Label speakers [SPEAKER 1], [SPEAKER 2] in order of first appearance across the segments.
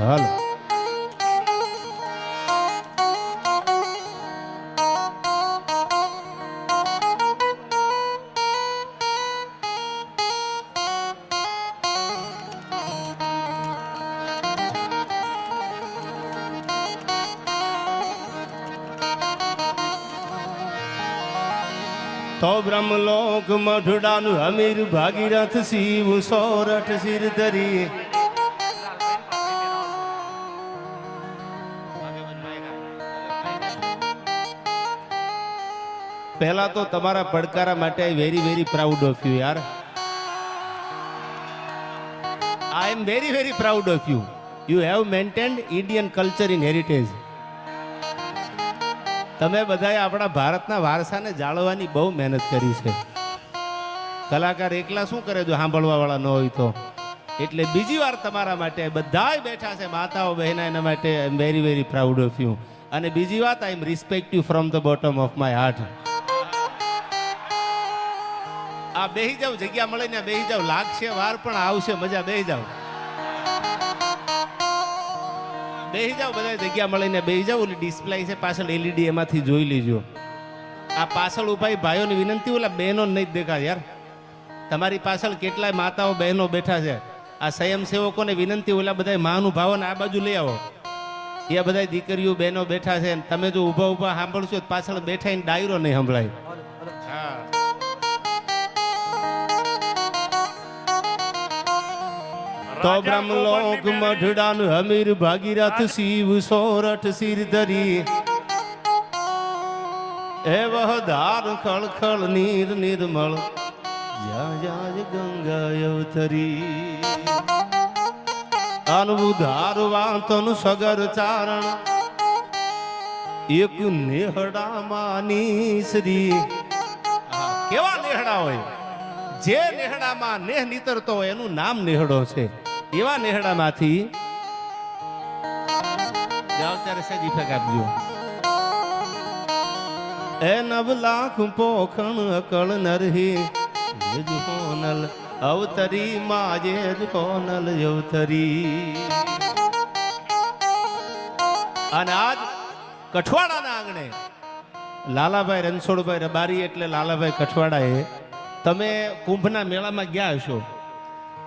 [SPEAKER 1] હાલો તો બ્રહ્મલોક મઢડાનું અમીર ભાગીરથ શિવ સોરઠ સિર ધરી પહેલા તો તમારા પડકારા માટે I very proud of you યાર. I am very proud of you. You have maintained Indian culture in heritage. તમે બધાએ આપણા ભારતના વારસાને જાળવવાની બહુ મહેનત કરી છે. કલાકાર એકલા શું કરે જો સાંભળવા વાળા ન હોય તો. એટલે બીજી વાર તમારા માટે બધાય બેઠા છે માતાઓ બહેના, એના માટે I am very proud of you. અને બીજી વાત, I am respect you from the bottom of my heart. આ બેહી જાવ, જગ્યા મળે ને બેહી જાવ, લાગશે વાર પણ આવશે મજા. બેહી જાવ, બેહી જાવ, બધા જગ્યા મળીને બેહી જાવ. ઓલી ડિસ્પ્લે છે પાછળ LED, એમાંથી જોઈ લીજો. આ પાછળ ઉભા ભાઈઓની વિનંતી, ઓલા બહેનો નહીં દેખાય યાર. તમારી પાછળ કેટલાય માતાઓ બહેનો બેઠા છે. આ સ્વયંસેવકોને વિનંતી, ઓલા બધા મહાનુભાવોને આ બાજુ લઈ આવો. એ બધા દીકરીઓ બહેનો બેઠા છે. તમે જો ઊભા સાંભળશો પાછળ બેઠા ડાયરો નહીં સંભળાય. તો બ્રહ્મલોક મઢડાનું અમીર ભાગીરથ શિવ સોરઠ સિર ધરી એ વહધાર ખળખળ નીર નિર્મળ જ્યાં ગંગા અવતરી અનબુધાર વાંતન સગર ચારણ એક નેહડામાં શ્રી. કેવા નેહડા હોય? જે નેહડામાં નેહ નીતરતો હોય એનું નામ નેહડો છે. એવા નેહડામાંથી ત્યારે સજી ફેક આપજો. એ નવ લાખ પોખણ અકળ નરહી હોનલ અવતરી માજે હોનલ અવતરી. અને આજ કઠવાડાના આંગણે લાલાભાઈ રણછોડભાઈ રબારી એટલે લાલાભાઈ કઠવાડાએ, તમે કુંભના મેળામાં ગયા હશો.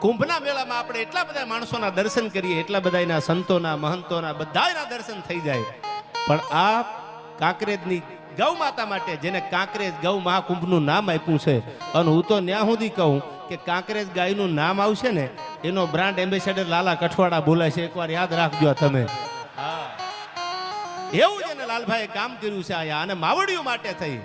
[SPEAKER 1] કુંભના મેળામાં આપણે એટલા બધા માણસોના દર્શન કરીએ, એટલા બધાના સંતોના મહંતોના બધાના દર્શન થઈ જાય. પણ આ કાંકરેજની ગૌ માતા માટે, જેને કાંકરેજ ગૌ મહાકુંભનું નામ આપ્યું છે, અને હું તો ન્યા સુધી કહું કે કાંકરેજ ગાયનું નામ આવશે ને એનો બ્રાન્ડ એમ્બેસેડર લાલા કઠવાડા બોલાય છે. એકવાર યાદ રાખજો તમે. એવું જ એને લાલભાઈએ કામ કર્યું છે આયા. અને માવડીઓ માટે થઈ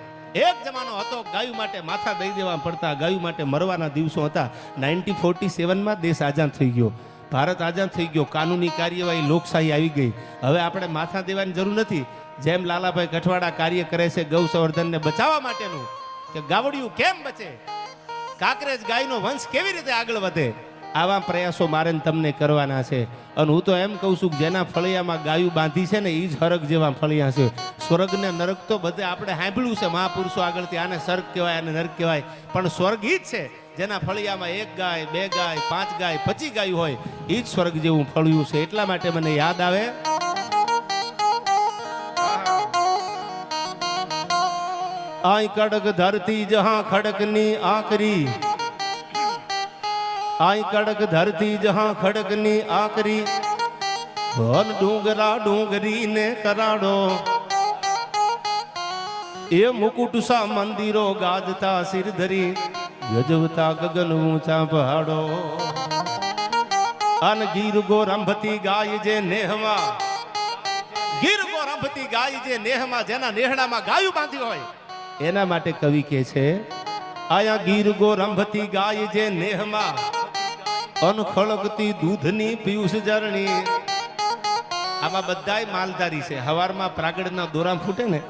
[SPEAKER 1] એક જમાનો હતો, ગાયું માટે માથા દઈ દેવા પડતા, ગાયું માટે મરવાના દિવસો હતા. 1947માં દેશ આઝાદ થઈ ગયો, ભારત આઝાદ થઈ ગયો, કાનૂની કાર્યવાહી લોકશાહી આવી ગઈ. હવે આપણે માથા દેવાની જરૂર નથી. જેમ લાલાભાઈ કઠવાડા કાર્ય કરે છે ગૌ સંવર્ધનને બચાવવા માટેનું, કે ગાવડિયું કેમ બચે, કાંકરેજ ગાયનો વંશ કેવી રીતે આગળ વધે, આવા પ્રયાસો મારે તમને કરવાના છે. અને હું તો એમ કહું છું કે જેના ફળિયામાં ગાયું બાંધી છે ને એ જ હરક જેવા ફળિયા છે. સ્વર્ગ ને નરક તો બધે આપણે સાંભળ્યું છે મહાપુરુષો આગળથી, આને સ્વર્ગ કહેવાય, આને નરક કહેવાય. પણ સ્વર્ગ ઈ જ છે જેના ફળિયામાં 1 ગાય 2 ગાય 5 ગાય 25 ગાયું હોય, એ જ સ્વર્ગ જેવું ફળિયું છે. એટલા માટે મને યાદ આવે, આઈ કડક ધરતી જહાં ખડકની આકરી, આઈ કડક ધરતી જહાં ખડકની આકરી, વન ડુંગરા ડુંગરી ને કરાડો, એ મુકુટ સા મંદિરો ગાજતા સિર ધરી, ગજવતા ગગન ઊંચા પહાડો. અન ગીર ગોરંભતી ગાય જે નેહમાં, ગીર ગોરંભતી ગાય જે નેહમાં, જેના નેહડામાં ગાયું બાંધી હોય, એના માટે કવિ કહે છે, આયા ગીર ગોરંભતી ગાય જે નેહમાં, અનખળકતી દૂધની પિયુષ જરણી. આમાં બધાય માલધારી છે. હવારમાં પ્રાગડના દોરા ફૂટે ને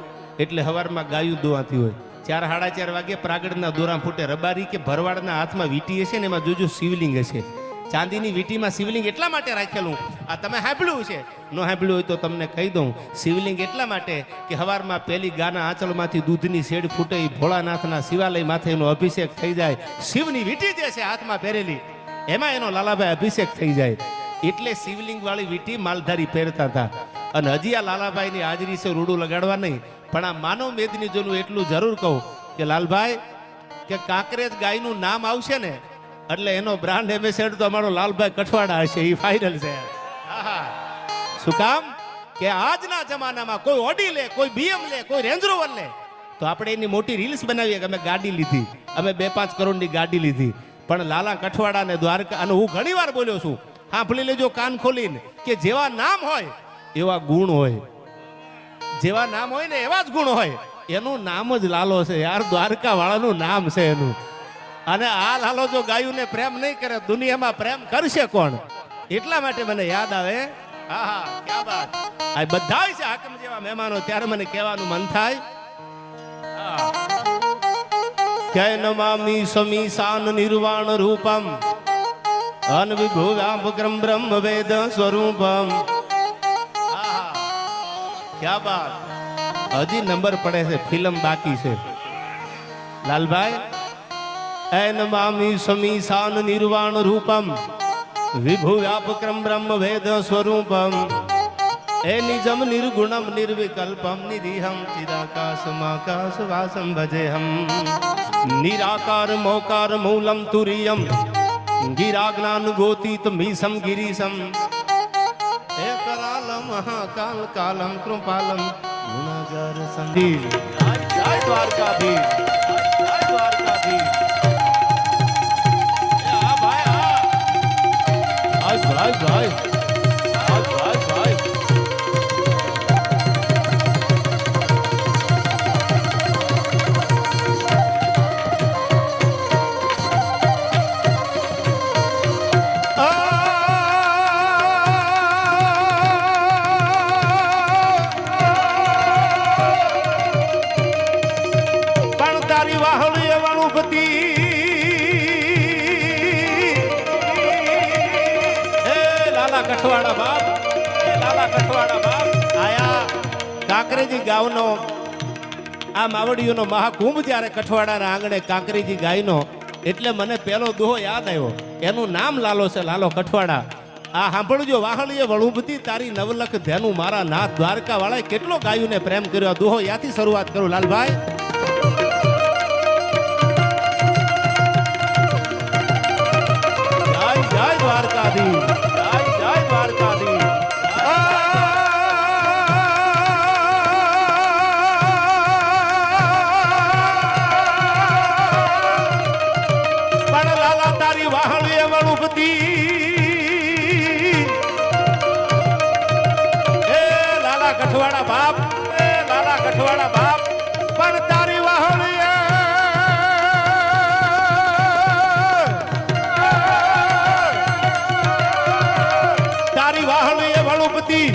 [SPEAKER 1] એટલે હવારમાં ગાયું દોવાતી હોય. 4 સાડા 4 વાગે પ્રાગડના દોરા ફૂટે. રબારી કે ભરવાડના હાથમાં વીટી હશે ને એમાં જોજો શિવલિંગ હશે. ચાંદીની વીટીમાં શિવલિંગ એટલા માટે રાખેલું, આ તમે સાંભળ્યું છે, ન સાંભળ્યું હોય તો તમને કહી દઉં. શિવલિંગ એટલા માટે કે હવારમાં પેલી ગાના આંચળમાંથી દૂધની શેડ ફૂટે, ભોળાનાથના શિવાલય માથે એનો અભિષેક થઈ જાય. શિવની વીટી જે છે હાથમાં પહેરેલી, એમાં એનો લાલાભાઈ અભિષેક થઈ જાય. એટલે શિવલિંગ વાળી વીટી માલધારી પહેરતા હતા. અને હજી આ લાલાભાઈની હાજરી છે રૂડું લગાડવા નહીં, પણ આ માનવ મેદની જોનું એટલું જરૂર કહું કે લાલભાઈ કે કાંકરેજ ગાયનું નામ આવશે ને એટલે એનો બ્રાન્ડ એમ્બેસેડર તો અમારો લાલભાઈ કઠવાડા હશે, એ ફાઇનલ છે. આહા. શું કામ કે આજના જમાનામાં કોઈ ઓડી લે, કોઈ બીએમ લે, કોઈ રેન્જ રોવર લે તો આપણે એની મોટી રીલ્સ બનાવીએ કે અમે ગાડી લીધી, અમે 2-5 કરોડની ગાડી લીધી. પણ લાલા કઠવાડા ને દ્વારકા, અને હું ઘણી વાર બોલ્યો છું, સાંભળી લેજો કાન ખોલીને, કે જેવા નામ હોય એવા ગુણ હોય, જેવા નામ હોય ને એવા જ ગુણ હોય. એનું નામ જ લાલો છે યાર, દ્વારકા વાળાનું નામ છે એનું. અને આ લાલો જો ગાયુંને પ્રેમ નહીં કરે દુનિયામાં પ્રેમ કરશે કોણ? એટલા માટે મને યાદ આવે. આહા, ક્યા બાત. આ બધા છે હાકમ જેવા મહેમાનો, ત્યારે મને કહેવાનું મન થાય. કે નમામિ સમીશાન નિર્વાણ રૂપમ અનવિભુવ્યાપક્રમ બ્રહ્મ વેદ સ્વરૂપમ. ક્યા બાત. હજી નંબર પડે છે, ફિલ્મ બાકી છે લાલભાઈ. એ નમામિ સમીશાન નિર્વાણ રૂપમ વિભુવ્યાપક્રમ બ્રહ્મ વેદ સ્વરૂપમ એ નિજમ નિર્ગુણમ નિર્વિકલ્પમ નિરીહમ ચિદાકાશમાકાશ વાસમ ભજેહમ નિરાકાર મોકાર મૂલમ તુરિયમ ગિરાજ્ઞાન ગોતીત મીસમ ગિરીશમ એકરાલ મહાકાલ કાલમ કૃપાલમ ગુણગર સંધિ. જય દ્વારકાધીશ, જય દ્વારકાધીશ. આ ભાઈ આ ભાઈ ભાઈ ભાઈ ભાઈ. કઠવાડા બાપ, લાલા કઠવાડા બાપ આયા. કાંકરેજી ગામનો આ માવડીઓનો મહાકુંભ જ્યારે કઠવાડાના આંગણે કાંકરેજી ગાયનો, એટલે મને પેલો દોહો યાદ આવ્યો. એનું નામ લાલો છે, લાલો કઠવાડા. આ સાંભળજો, વાહળીએ વળુંભતી તારી નવલખ ધ્યાનું મારા નાથ દ્વારકા વાળાએ કેટલો ગાયુંને પ્રેમ કર્યો. દોહો યાથી શરૂઆત કરું લાલભાઈ. જય જય દ્વારકાધીશ, જય જય દ્વારકાધીશ. પણ લાલા તારી વાહળીએ વળુંભતી કઠવાડા બાપ, એ લાલા કઠવાડા બાપ. પણ તારી વાહળીએ તારી વાહળીએ વળુંભતી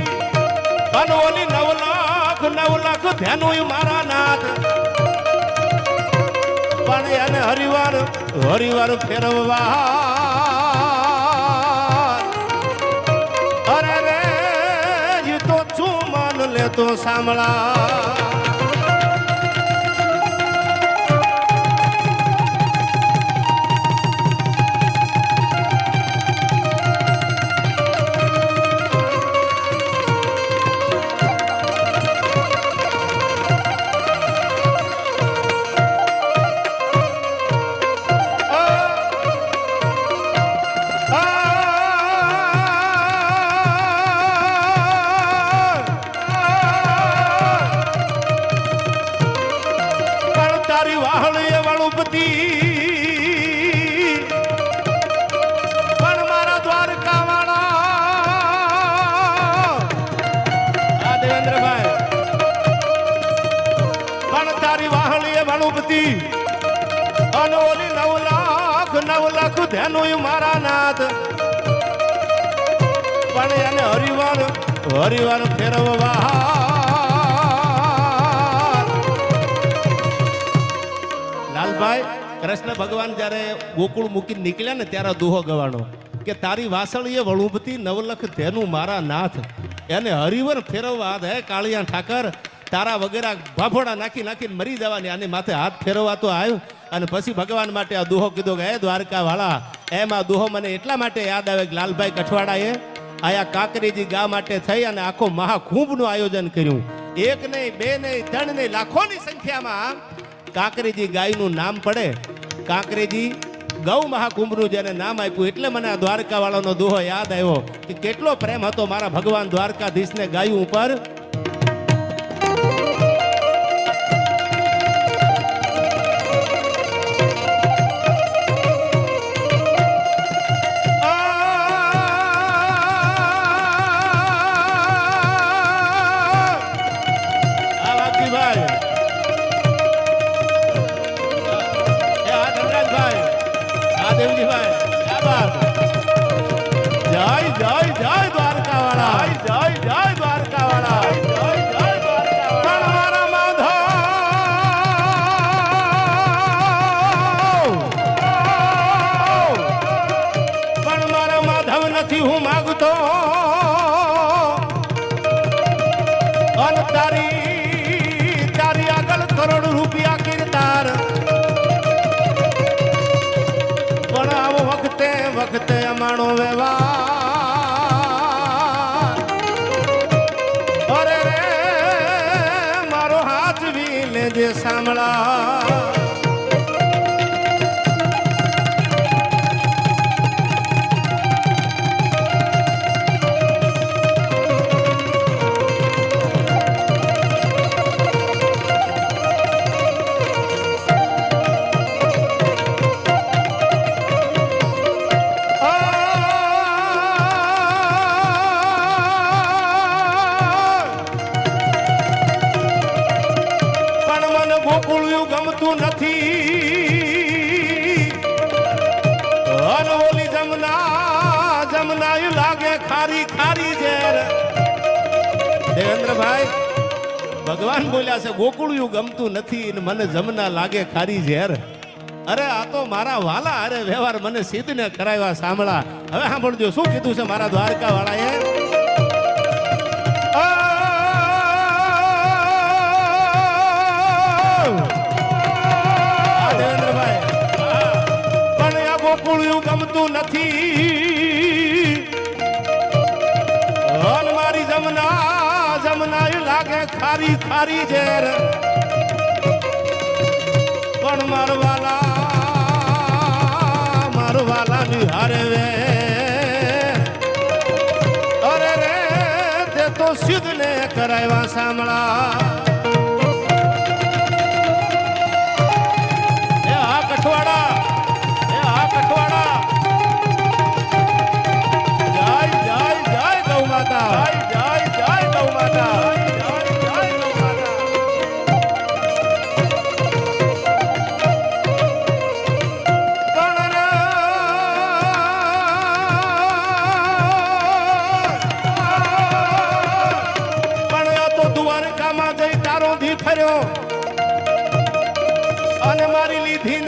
[SPEAKER 1] અને ઓલી 9 લાખ ધ્યાનું મારા નાથ. પણ એને હરિવાર હરિવાર ફેરવવા અરે રે તો છું મન લેતો સાંભળા. પણ મારા દ્વારકા વાળા દેવેન્દ્રભાઈ, પણ તારી વાહળીએ વળુંભતી અને ઓલી 9 લાખ ધ્યાનું મારા નાથ. પણ એને હરિવાર ફેરવવા લાલભાઈ. કૃષ્ણ ભગવાન જ્યારે ગોકુળ મૂકીને નીકળ્યા ને ત્યારે દોહો ગવાનો કે તારી વાસળીએ વળુંભતી 9 લાખ ધેનું મારા નાથ. એને હરિવર ફેરવવા હે કાળિયા ઠાકર, તારા વગેરે ભાફોડા નાખીને મરી જવાની. આની માથે હાથ ફેરવવા તો આવ્યું. અને પછી ભગવાન માટે આ દોહો કીધો કે હે દ્વારકા વાળા. એમ આ દોહો મને એટલા માટે યાદ આવે કે લાલભાઈ કઠવાડાએ આયા કાંકરેજી ગા માટે થઈ અને આખો મહાકુંભનું આયોજન કર્યું. એક નહીં, બે નહીં, ત્રણ નહીં, લાખોની સંખ્યામાં કાંકરેજી ગાયનું નામ પડે. કાંકરેજી ગૌ મહાકુંભનું જેને નામ આપ્યું એટલે મને આ દ્વારકા વાળાનો દોહો યાદ આવ્યો કે કેટલો પ્રેમ હતો મારા ભગવાન દ્વારકાધીશને ગાયું ઉપર. હું માગતો અને તારી આગળ કરોડ રૂપિયા કીર્તાર પણ આવો વખતે અમાણો વ્યવહાર અરે રે મારો હાથ વી લેજે સાંભળા. ગમતું નથી અને ઓલી જમના લાગે ખારી ઝેર. દેવેન્દ્રભાઈ ભગવાન બોલ્યા છે ગોકુળિયું ગમતું નથી ને મને જમના લાગે ખારી ઝેર. અરે આ તો મારા વાલા અરે વ્યવહાર મને સિદ્ધને કરાવ્યા સાંભળા. હવે સાંભળજો શું કીધું છે મારા દ્વારકા વાળાએ. ગોકુળિયું ગમતું નથી અન મારી જમના લાગે ખારી ઝેર પણ મારવાલા નિહારે વે અરે રે તે તો સિદ્ધને કરાવ્યા સાંભળા. એ આ કઠવાડા અને મારી લીધી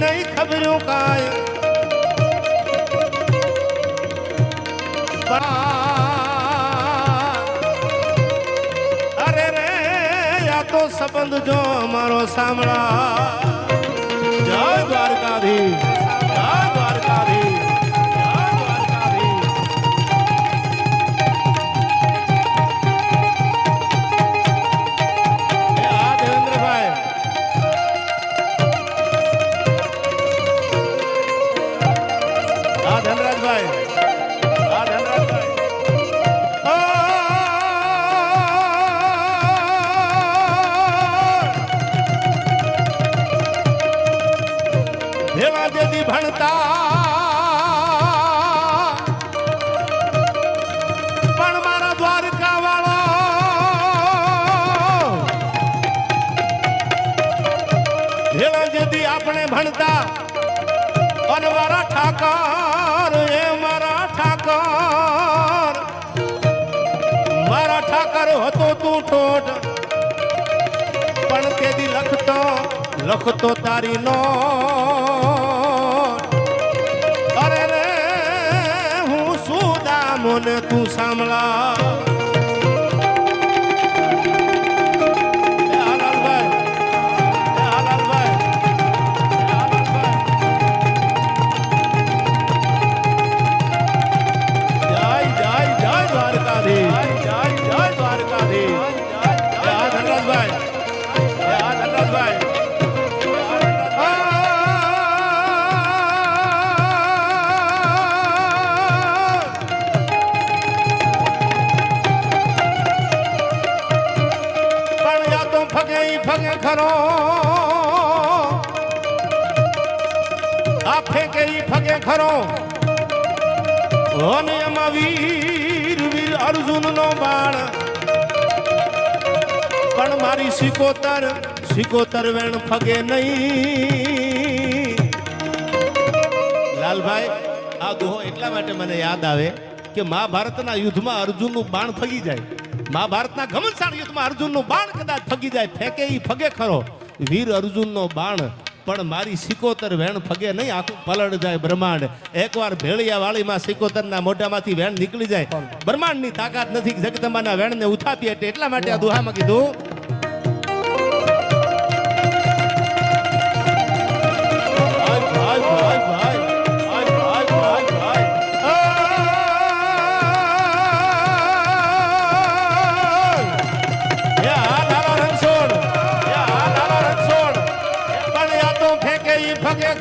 [SPEAKER 1] નહીં ખબર્યું કાય અરે રે આ તો સંબંધ જો મારો સાંભળા. જય દ્વારકાધીશ, જય દ્વારકાધીશ. ભણતા પણ મારા દ્વારકા વાળા ભેળા જેથી આપણે ભણતા અને મારા ઠાકર હતો તું ઠોઠ પણ તેથી લખતો તારી નો અરે રે હું સુદામોને તું સાંભળા. જય અને એમાં વીર વીર અર્જુન નો બાણ પણ મારી સિકોતર વેણ ફગે નહીં. લાલભાઈ આ દોહો એટલા માટે મને યાદ આવે કે મહાભારતના યુદ્ધમાં અર્જુનનું બાણ ફગી જાય. મહાભારતના ઘમસાણ યુદ્ધમાં અર્જુનનું બાણ કદાચ ફગી જાય, ફેંકે ઈ ફગે ખરો વીર અર્જુનનો બાણ, પણ મારી સિકોતર વેણ ફગે નહીં, આખું પલળ જાય બ્રહ્માંડ. એકવાર ભેળિયા વાળીમાં સિકોતરના મોઢામાંથી વેણ નીકળી જાય, બ્રહ્માંડની તાકાત નથી જગદંબાના વેણને ઉથાપી. એટલા માટે આ દુહામાં કીધું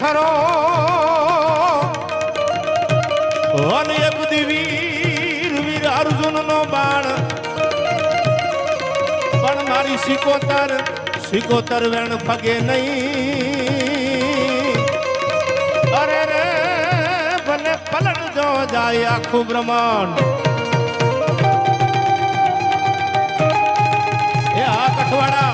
[SPEAKER 1] ખરો અને એક વીર વીર અર્જુન નો બાણ પણ મારી સિકોતર વેણ ફગે નહીં. અરે રે ભલે પલટ જો જાય આખું બ્રહ્માંડ. એ આ કઠવાડા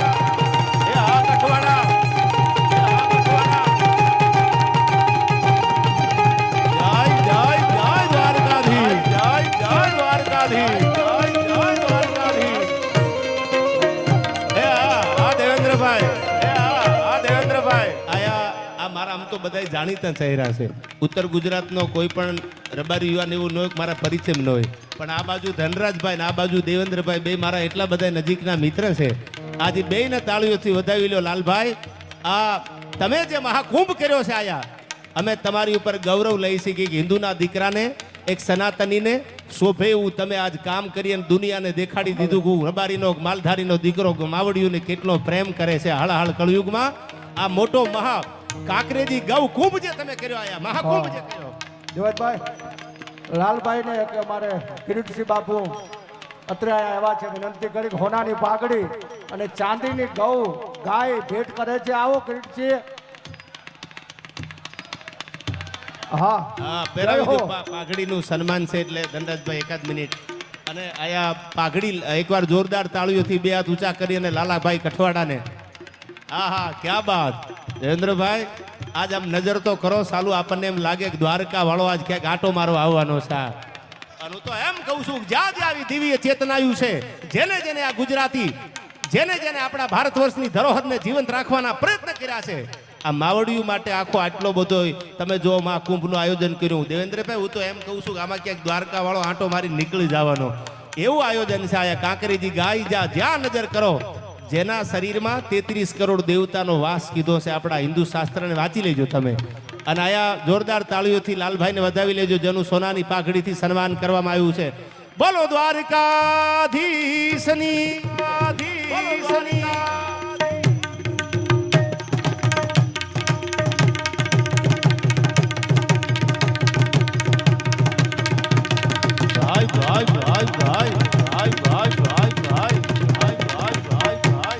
[SPEAKER 1] બધા જાણીતા ચહેરા છે. ઉત્તર ગુજરાતનો કોઈ પણ રબારી યુવાન એવું ન હોય મારા પરિચય ન હોય, પણ આ બાજુ ધનરાજભાઈ ને આ બાજુ દેવેન્દ્રભાઈ બે મારા એટલા બધા નજીકના મિત્ર છે. આજે બેયને તાળીઓથી વધાવી લો. લાલભાઈ, આ તમે જે મહાકુંભ કર્યો છે આયા, અમે તમારી ઉપર ગૌરવ લઈ શકીએ કે હિન્દુના દીકરાને, એક સનાતનીને શોભે એવું તમે આજ કામ કરી અને દુનિયાને દેખાડી દીધું કે રબારીનો માલધારીનો દીકરો માવડીઓને કેટલો પ્રેમ કરે છે. હળહળ કળયુગમાં આ મોટો મહા કાંકરેજી ગૌ કુંભ જે તમે કર્યો, આયા મહાકુંભ જે કર્યો.
[SPEAKER 2] દેવતભાઈ, લાલભાઈ ને કે અમારે કિરીટસિંહ બાપુ અત્રે આવ્યા છે, વિનંતી કરી હોનાની પાઘડી અને ચાંદીની ગૌ ગાય ભેટ કરે છે. આવો કિરીટસિંહ. હા
[SPEAKER 1] હા, પહેરાવી દો. પાઘડીનું સન્માન છે એટલે ધનરાજભાઈ એકાદ મિનિટ. અને આયા પાઘડી એકવાર જોરદાર તાળીઓથી બે હાથ ઊંચા કરી અને લાલાભાઈ કઠવાડાને. હા હા, ક્યાં બાત દેવેન્દ્રભાઈ. આજ આમ નજર તો કરો, સાલું આપણને એમ લાગે કે દ્વારકા વાળો આજ ક્યાંક આટો મારવા આવવાનો છે. અને હું તો એમ કહું છું કે જ્યાં જ્યાં આવી દિવ્ય ચેતનાયું છે, જેને જેને આ ગુજરાતી, જેને જેને આપણા ભારત વર્ષની ધરોહરને જીવંત રાખવાના પ્રયત્ન કર્યા છે, આ માવડિયું માટે આખો આટલો બધો તમે જો મહાકુંભનું આયોજન કર્યું. દેવેન્દ્રભાઈ, હું તો એમ કહું છું કે આમાં ક્યાંક દ્વારકા વાળો આંટો મારી નીકળી જવાનો એવું આયોજન છે. આયા કાંકરેજી ગાય જ્યાં નજર કરો, જેના શરીરમાં 33 કરોડ દેવતાનો વાસ કીધો છે. આપણા હિન્દુ શાસ્ત્રને વાંચી લેજો તમે. અને આયા જોરદાર તાળીઓથી લાલભાઈને વધાવી લેજો, જેનું સોનાની પાઘડીથી સન્માન કરવામાં આવ્યું છે. બોલો દ્વારકાધીશની. ભાઈ ભાઈ ભાઈ ભાઈ ભાઈ ભાઈ ભાઈ ભાઈ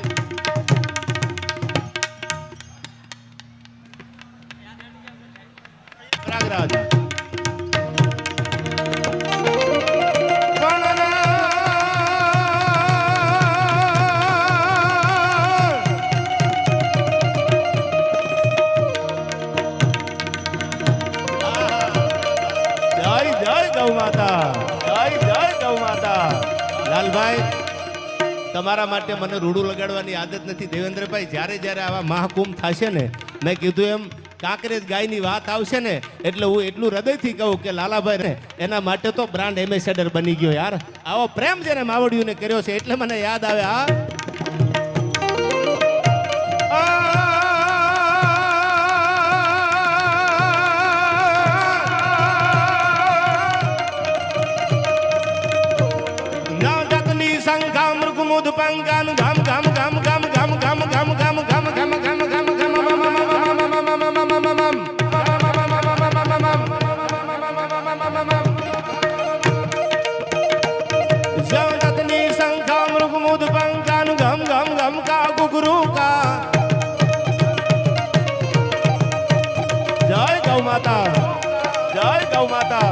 [SPEAKER 1] પ્રયાગરાજ. જય ગૌ માતા, જય ગૌ માતા. લાલભાઈ, તમારા માટે મને રૂડું લગાડવાની આદત નથી. દેવેન્દ્રભાઈ, જ્યારે જ્યારે આવા મહાકુંભ થશે ને, મેં કીધું એમ કાંકરેજ ગાયની વાત આવશે ને, એટલે હું એટલું હૃદયથી કહું કે લાલાભાઈ ને એના માટે તો બ્રાન્ડ એમ્બેસેડર બની ગયો યાર. આવો પ્રેમ જેને માવડીઓને કર્યો છે એટલે મને યાદ આવે. હા, મૃગમુદ પંગાન ગામ ગામ ગામ ગામ ગામ ગામ ગામ ગામ ગામ ગામ ગામ ગામ જગતની સંખ્યા મૃગમુદ પંગાન ગામ ગામ ગામ કા ગુગરુ કા. જય ગૌ માતા, જય ગૌ માતા.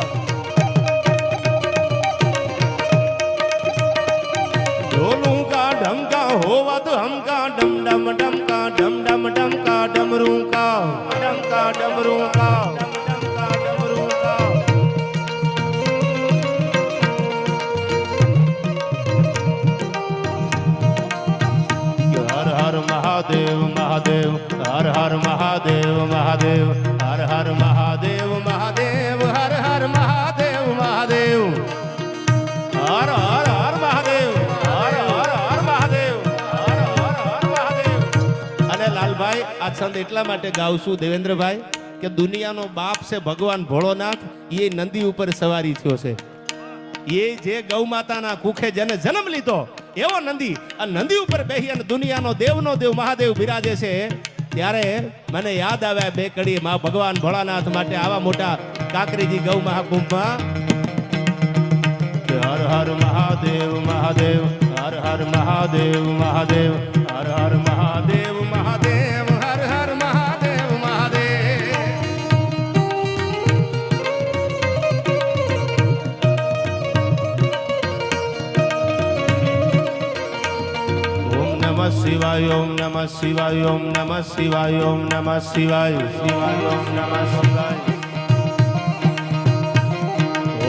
[SPEAKER 1] છંદ એટલા માટે ગાઉં છું દેવેન્દ્રભાઈ કે દુનિયાનો બાપ છે ભગવાન ભોળોનાથ, એ નંદી ઉપર સવારી થયો છે. એ જે ગૌ માતાના કુખે જેને જન્મ લીધો એવો નંદી, આ નંદી ઉપર બેહી અને દુનિયાનો દેવનો દેવ મહાદેવ બિરાજે છે. ત્યારે મને યાદ આવ્યા બે કડી માં ભગવાન ભોળાનાથ માટે આવા મોટા કાંકરેજી ગૌ મહાકુંભમાં હર હર મહાદેવ મહાદેવ, હર હર મહાદેવ મહાદેવ, હર હર મહાદેવ મહાદેવ, હર હર મહાદેવ મહાદેવ. ઓમ નમઃ શિવાય, ઓમ નમઃ શિવાય, ઓમ નમઃ શિવાય, ઓમ નમઃ શિવાય, શિવાય ઓમ નમઃ શિવાય.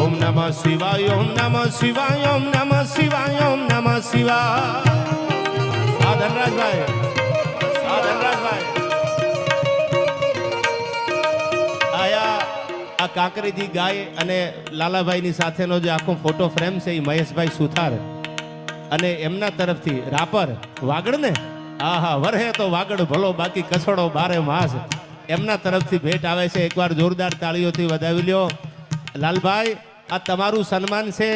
[SPEAKER 1] ઓમ નમઃ શિવાય, ઓમ નમઃ શિવાય, ઓમ નમઃ શિવાય, ઓમ નમઃ શિવાય. આ ધનરાજભાઈ, આ ધનરાજભાઈ આયા આ કાંકરેજી ગાય અને લાલાભાઈની સાથેનો જે આખો ફોટો ફ્રેમ છે એ મહેશભાઈ સુથાર અને એમના તરફથી રાપર વાગડ ને આહા વરહે તો વાગડ ભલો બાકી કસડો બારે માસ, એમના તરફથી ભેટ આવે છે. એકવાર જોરદાર તાળીઓથી વધાવી લ્યો. લાલભાઈ, આ તમારું સન્માન છે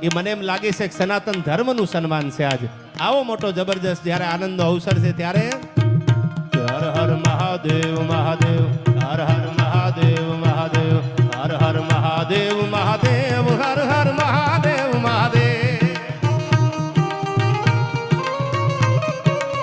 [SPEAKER 1] એ મને એમ લાગે છે કે સનાતન ધર્મનું સન્માન છે. આજ આવો મોટો જબરજસ્ત જ્યારે આનંદનો અવસર છે ત્યારે હર હર મહાદેવ મહાદેવ, હર હર